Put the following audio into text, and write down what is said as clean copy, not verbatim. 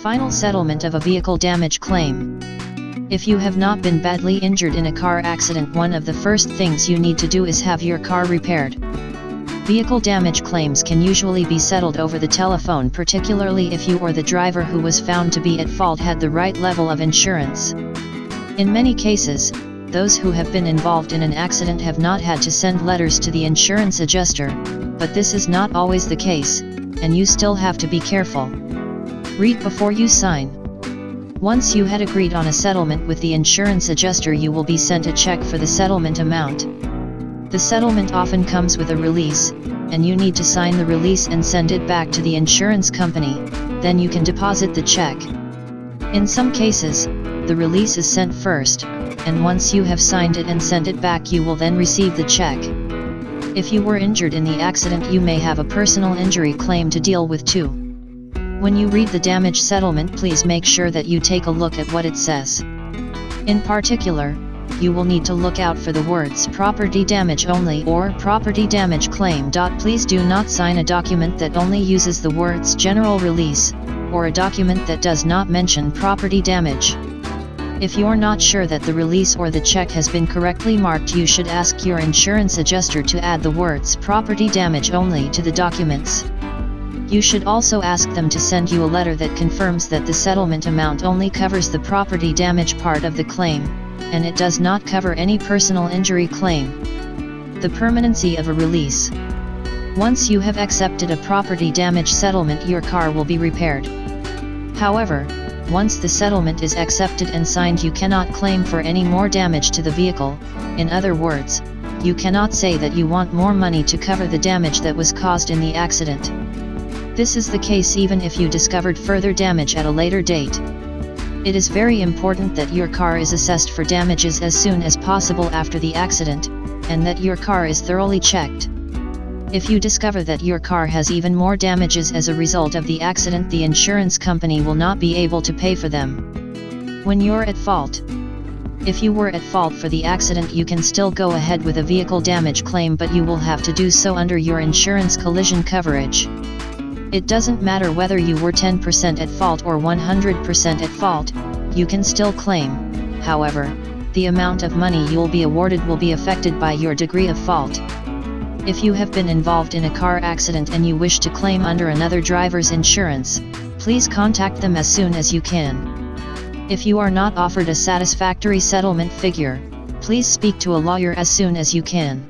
Final settlement of a vehicle damage claim. If you have not been badly injured in a car accident, one of the first things you need to do is have your car repaired. Vehicle damage claims can usually be settled over the telephone, particularly if you or the driver who was found to be at fault had the right level of insurance. In many cases, those who have been involved in an accident have not had to send letters to the insurance adjuster, but this is not always the case, and you still have to be careful. Read before you sign. Once you had agreed on a settlement with the insurance adjuster, you will be sent a check for the settlement amount. The settlement often comes with a release, and you need to sign the release and send it back to the insurance company, then you can deposit the check. In some cases, the release is sent first, and once you have signed it and sent it back, you will then receive the check. If you were injured in the accident, you may have a personal injury claim to deal with too. When you read the damage settlement, please make sure that you take a look at what it says. In particular, you will need to look out for the words property damage only or property damage claim. Please do not sign a document that only uses the words general release, or a document that does not mention property damage. If you're not sure that the release or the check has been correctly marked, you should ask your insurance adjuster to add the words property damage only to the documents. You should also ask them to send you a letter that confirms that the settlement amount only covers the property damage part of the claim, and it does not cover any personal injury claim. The permanency of a release. Once you have accepted a property damage settlement, your car will be repaired. However, once the settlement is accepted and signed, you cannot claim for any more damage to the vehicle. In other words, you cannot say that you want more money to cover the damage that was caused in the accident. This is the case even if you discovered further damage at a later date. It is very important that your car is assessed for damages as soon as possible after the accident, and that your car is thoroughly checked. If you discover that your car has even more damages as a result of the accident, the insurance company will not be able to pay for them. When you're at fault. If you were at fault for the accident, you can still go ahead with a vehicle damage claim, but you will have to do so under your insurance collision coverage. It doesn't matter whether you were 10% at fault or 100% at fault, you can still claim. However, the amount of money you'll be awarded will be affected by your degree of fault. If you have been involved in a car accident and you wish to claim under another driver's insurance, please contact them as soon as you can. If you are not offered a satisfactory settlement figure, please speak to a lawyer as soon as you can.